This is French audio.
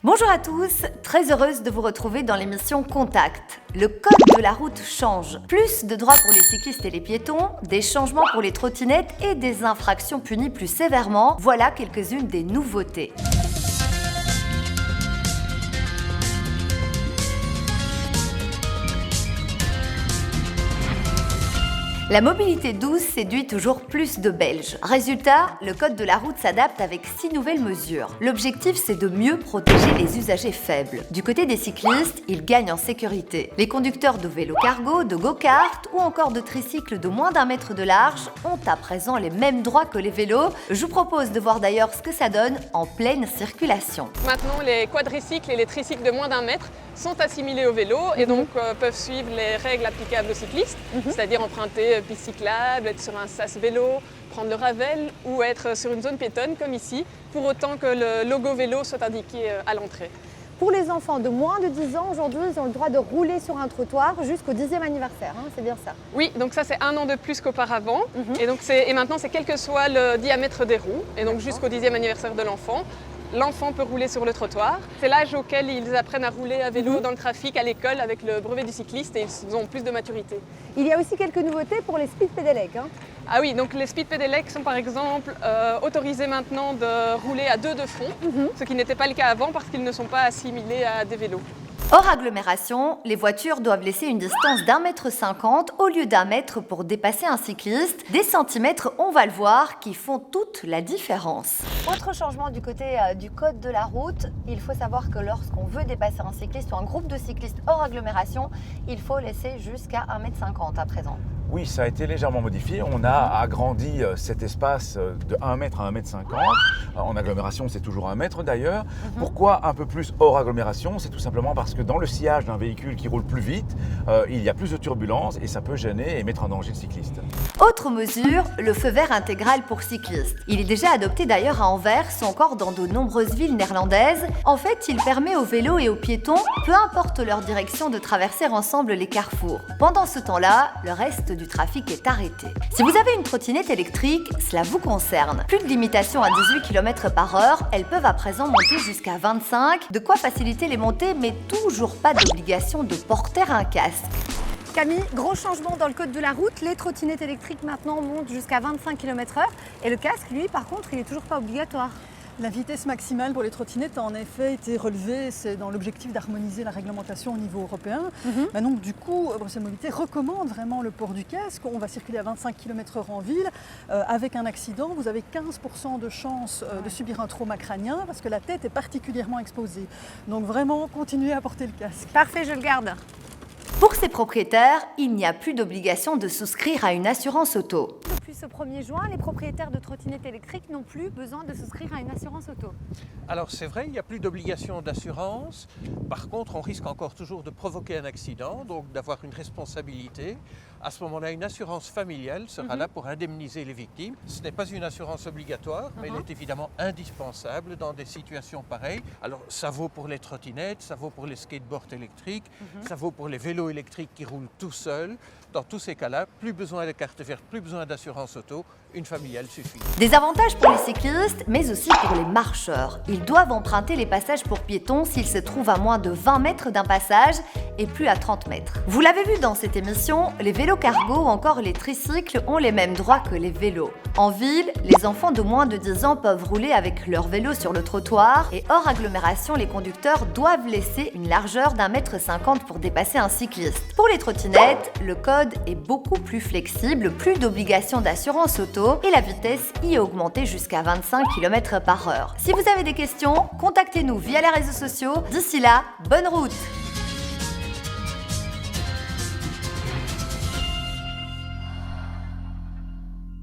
Bonjour à tous, très heureuse de vous retrouver dans l'émission Contact. Le code de la route change. Plus de droits pour les cyclistes et les piétons, des changements pour les trottinettes et des infractions punies plus sévèrement. Voilà quelques-unes des nouveautés. La mobilité douce séduit toujours plus de Belges. Résultat, le code de la route s'adapte avec 6 nouvelles mesures. L'objectif, c'est de mieux protéger les usagers faibles. Du côté des cyclistes, ils gagnent en sécurité. Les conducteurs de vélos cargo, de go-kart ou encore de tricycles de moins d'1 mètre de large ont à présent les mêmes droits que les vélos. Je vous propose de voir d'ailleurs ce que ça donne en pleine circulation. Maintenant, les quadricycles et les tricycles de moins d'1 mètre sont assimilés au vélo et donc peuvent suivre les règles applicables aux cyclistes, c'est-à-dire emprunter piste cyclable, être sur un sas vélo, prendre le Ravel ou être sur une zone piétonne comme ici, pour autant que le logo vélo soit indiqué à l'entrée. Pour les enfants de moins de 10 ans, aujourd'hui, ils ont le droit de rouler sur un trottoir jusqu'au 10e anniversaire, c'est bien ça? Oui, donc ça c'est 1 an de plus qu'auparavant et maintenant c'est quel que soit le diamètre des roues et donc jusqu'au 10e anniversaire de l'enfant. L'enfant peut rouler sur le trottoir. C'est l'âge auquel ils apprennent à rouler à vélo dans le trafic, à l'école, avec le brevet du cycliste et ils ont plus de maturité. Il y a aussi quelques nouveautés pour les speed pedelecs. Ah oui, donc les speed pedelecs sont par exemple autorisés maintenant de rouler à 2 de front, ce qui n'était pas le cas avant parce qu'ils ne sont pas assimilés à des vélos. Hors agglomération, les voitures doivent laisser une distance d'1,50 m au lieu d'1 mètre pour dépasser un cycliste. Des centimètres, on va le voir, qui font toute la différence. Autre changement du côté du code de la route, il faut savoir que lorsqu'on veut dépasser un cycliste ou un groupe de cyclistes hors agglomération, il faut laisser jusqu'à 1,50 m à présent. Oui, ça a été légèrement modifié. On a agrandi cet espace de 1 mètre à 1,50 m. En agglomération, c'est toujours 1 mètre d'ailleurs. Pourquoi un peu plus hors agglomération? C'est tout simplement parce que dans le sillage d'un véhicule qui roule plus vite, il y a plus de turbulences et ça peut gêner et mettre en danger le cycliste. Autre mesure, le feu vert intégral pour cyclistes. Il est déjà adopté d'ailleurs à Anvers ou encore dans de nombreuses villes néerlandaises. En fait, il permet aux vélos et aux piétons, peu importe leur direction, de traverser ensemble les carrefours. Pendant ce temps-là, le reste du trafic est arrêté. Si vous avez une trottinette électrique, cela vous concerne. Plus de limitation à 18 km/h, elles peuvent à présent monter jusqu'à 25, de quoi faciliter les montées, mais toujours pas d'obligation de porter un casque. Camille, gros changement dans le code de la route, les trottinettes électriques maintenant montent jusqu'à 25 km/h et le casque, lui, par contre, il n'est toujours pas obligatoire. La vitesse maximale pour les trottinettes a en effet été relevée, c'est dans l'objectif d'harmoniser la réglementation au niveau européen. Donc du coup, Bruxelles Mobilité recommande vraiment le port du casque. On va circuler à 25 km/h en ville. Avec un accident, vous avez 15% de chance de subir un trauma crânien parce que la tête est particulièrement exposée. Donc vraiment, continuez à porter le casque. Parfait, je le garde. Pour ces propriétaires, il n'y a plus d'obligation de souscrire à une assurance auto. Depuis ce 1er juin, les propriétaires de trottinettes électriques n'ont plus besoin de souscrire à une assurance auto. Alors c'est vrai, il n'y a plus d'obligation d'assurance. Par contre, on risque encore toujours de provoquer un accident, donc d'avoir une responsabilité. À ce moment-là, une assurance familiale sera là pour indemniser les victimes. Ce n'est pas une assurance obligatoire, mais elle est évidemment indispensable dans des situations pareilles. Alors ça vaut pour les trottinettes, ça vaut pour les skateboards électriques, ça vaut pour les vélos électriques qui roulent tout seuls. Dans tous ces cas-là, plus besoin de carte verte, plus besoin d'assurance auto, une familiale suffit. Des avantages pour les cyclistes, mais aussi pour les marcheurs. Ils doivent emprunter les passages pour piétons s'ils se trouvent à moins de 20 mètres d'un passage et plus à 30 mètres. Vous l'avez vu dans cette émission, les vélos cargo ou encore les tricycles ont les mêmes droits que les vélos. En ville, les enfants de moins de 10 ans peuvent rouler avec leur vélo sur le trottoir et hors agglomération, les conducteurs doivent laisser une largeur d'1,50 m pour dépasser un cycliste. Pour les trottinettes, le code est beaucoup plus flexible, plus d'obligation d'assurance auto et la vitesse y est augmentée jusqu'à 25 km/h. Si vous avez des questions, contactez-nous via les réseaux sociaux. D'ici là, bonne route!